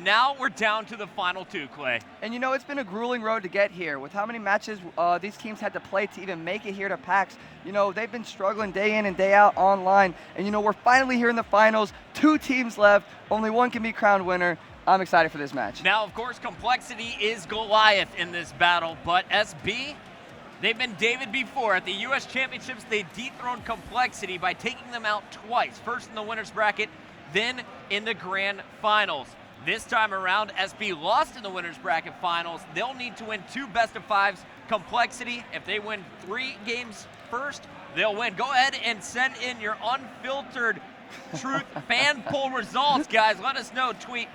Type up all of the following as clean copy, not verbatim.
now we're down to the final two, Clay. And you know, it's been a grueling road to get here. With how many matches these teams had to play to even make it here to PAX, you know, they've been struggling day in and day out online. And you know, we're finally here in the finals. 2 teams left. Only one can be crowned winner. I'm excited for this match. Now, of course, Complexity is Goliath in this battle, but SB, they've been David before. At the U.S. Championships, they dethroned Complexity by taking them out twice. First in the winner's bracket, then in the grand finals. This time around, SB lost in the winner's bracket finals. They'll need to win 2 best-of-5s. Complexity, if they win 3 games first, they'll win. Go ahead and send in your unfiltered truth fan poll results, guys. Let us know. Tweet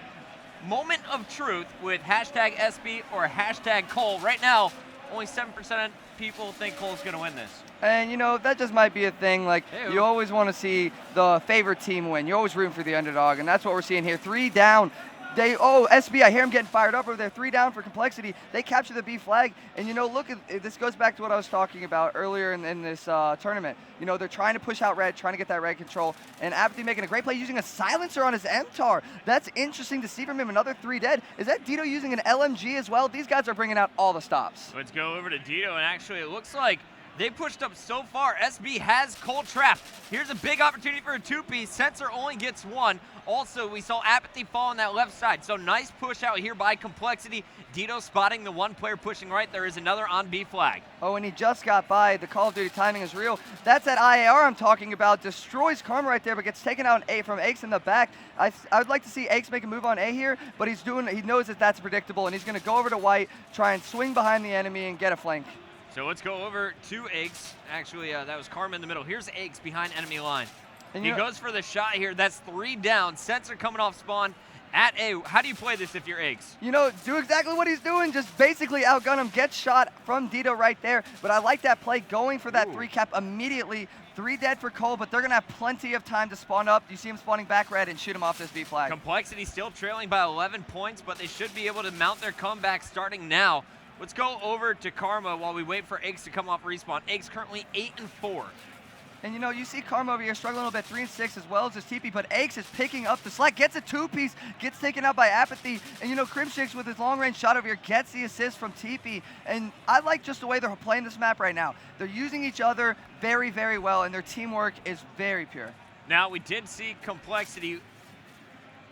Moment of Truth with hashtag SB or hashtag Cole. Right now, only 7% of people think Cole's going to win this. And you know, that just might be a thing. Like, Ew. you always want to see the favorite team win. You're always rooting for the underdog, and that's what we're seeing here. 3 down. SB, I hear him getting fired up over there. 3 down for Complexity. They capture the B flag. And you know, look, this goes back to what I was talking about earlier in this tournament. You know, they're trying to push out red, trying to get that red control. And Apathy making a great play using a silencer on his MTAR. That's interesting to see from him. Another 3 dead. Is that Dito using an LMG as well? These guys are bringing out all the stops. Let's go over to Dito, and actually it looks like they pushed up so far. SB has Cole trapped. Here's a big opportunity for a 2-piece. Sensor only gets 1. Also, we saw Apathy fall on that left side. So nice push out here by Complexity. Dito spotting the 1 player pushing right. There is another on B flag. Oh, and he just got by. The Call of Duty timing is real. That's that IAR I'm talking about. Destroys Karma right there, but gets taken out from Aches in the back. I would like to see Aches make a move on A here, but he knows that that's predictable, and he's going to go over to White, try and swing behind the enemy and get a flank. So let's go over to Aches. Actually, that was Karma in the middle. Here's Aches behind enemy line. And he goes for the shot here. That's 3 down. Sensor coming off spawn at A. How do you play this if you're Aches? You know, do exactly what he's doing. Just basically outgun him. Get shot from Dito right there. But I like that play, going for that 3 cap immediately. 3 dead for Cole, but they're going to have plenty of time to spawn up. You see him spawning back red and shoot him off this B flag. Complexity still trailing by 11 points, but they should be able to mount their comeback starting now. Let's go over to Karma while we wait for Aches to come off respawn. Aches currently 8-4. And you know, you see Karma over here struggling a little bit, 3-6 as well as his TP, but Aches is picking up the slack, gets a 2-piece, gets taken out by Apathy, and you know, Crimshakes with his long-range shot over here gets the assist from TP, and I like just the way they're playing this map right now. They're using each other very, very well, and their teamwork is very pure. Now, we did see Complexity,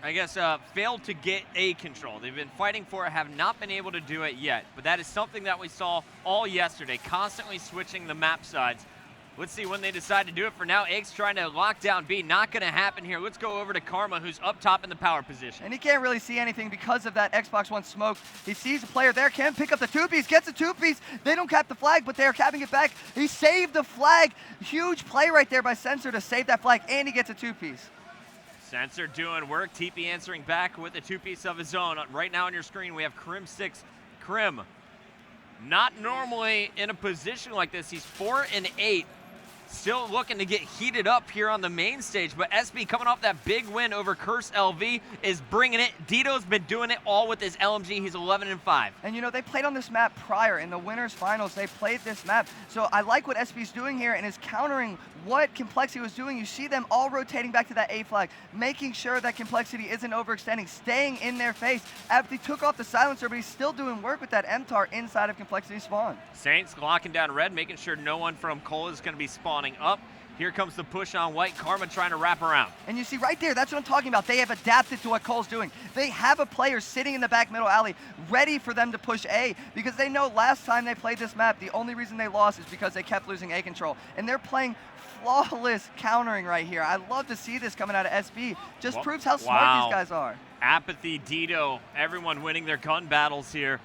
I guess, failed to get A control. They've been fighting for it, have not been able to do it yet, but that is something that we saw all yesterday, constantly switching the map sides. Let's see when they decide to do it. For now, Aches trying to lock down B. Not going to happen here. Let's go over to Karma, who's up top in the power position. And he can't really see anything because of that Xbox One smoke. He sees a player there, can pick up the 2-piece, gets a 2-piece. They don't cap the flag, but they're capping it back. He saved the flag. Huge play right there by Sensor to save that flag, and he gets a 2-piece. Sensor doing work. TP answering back with a 2-piece of his own. Right now on your screen, we have Crim 6. Crim, not normally in a position like this. He's 4-8. Still looking to get heated up here on the main stage, but SB coming off that big win over Curse LV is bringing it. Dito's been doing it all with his LMG. He's 11-5. And you know, they played on this map prior in the winners finals. They played this map. So I like what SB's doing here and is countering what Complexity was doing. You see them all rotating back to that A flag, making sure that Complexity isn't overextending, staying in their face. Apathy took off the silencer, but he's still doing work with that MTAR inside of Complexity spawn. Saints locking down red, making sure no one from Cole is going to be spawning up. Here comes the push on White. Karma trying to wrap around. And you see right there, that's what I'm talking about. They have adapted to what Cole's doing. They have a player sitting in the back middle alley ready for them to push A, because they know last time they played this map, the only reason they lost is because they kept losing A control. And they're playing flawless countering right here. I love to see this coming out of SB. Just proves how smart these guys are. Apathy, Dito, everyone winning their gun battles here.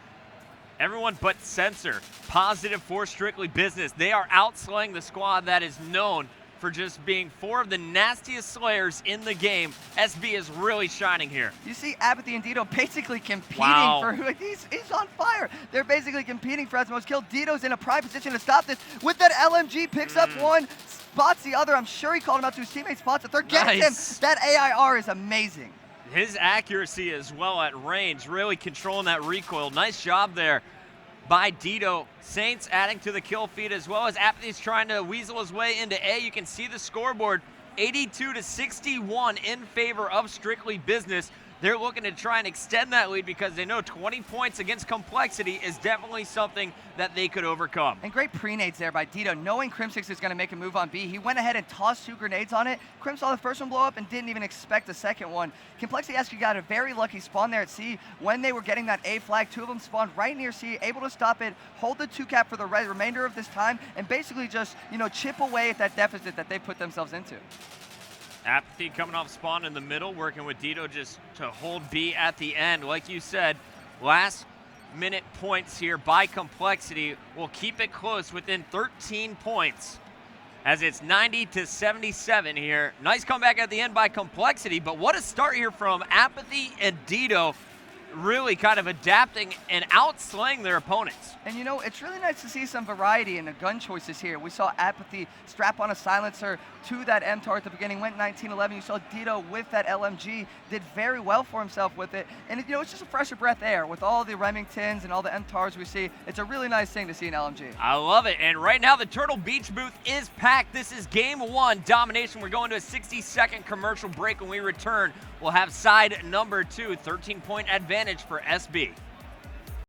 Everyone but Sensor, positive for Strictly Business. They are outslaying the squad that is known for just being 4 of the nastiest slayers in the game. SB is really shining here. You see Apathy and Dito basically competing for who he's on fire. They're basically competing for most kill. Dito's in a prime position to stop this with that LMG, picks up one, spots the other. I'm sure he called him out to his teammates, spots the third, gets him. That AIR is amazing. His accuracy as well at range, really controlling that recoil. Nice job there by Dito. Saints adding to the kill feed, as well as Apathy's trying to weasel his way into A. You can see the scoreboard, 82-61 in favor of Strictly Business. they're looking to try and extend that lead because they know 20 points against Complexity is definitely something that they could overcome. And great pre-nades there by Dito. Knowing Crimsix is going to make a move on B, he went ahead and tossed 2 grenades on it. Crim saw the first one blow up and didn't even expect the second one. Complexity actually got a very lucky spawn there at C. When they were getting that A flag, 2 of them spawned right near C, able to stop it, hold the 2 cap for the remainder of this time, and basically just, chip away at that deficit that they put themselves into. Apathy coming off spawn in the middle, working with Dito just to hold B at the end. Like you said, last minute points here by Complexity will keep it close within 13 points as it's 90-77 here. Nice comeback at the end by Complexity, but what a start here from Apathy and Dito, really kind of adapting and outslaying their opponents. And it's really nice to see some variety in the gun choices here. We saw Apathy strap on a silencer to that MTAR at the beginning, went 19-11. You saw Dito with that LMG, did very well for himself with it. And it's just a fresher breath air with all the Remingtons and all the MTARs we see. It's a really nice thing to see in LMG. I love it. And right now the Turtle Beach booth is packed. This is game 1 domination. We're going to a 60-second commercial break. When we return, we'll have side number 2, 13-point advantage for SB.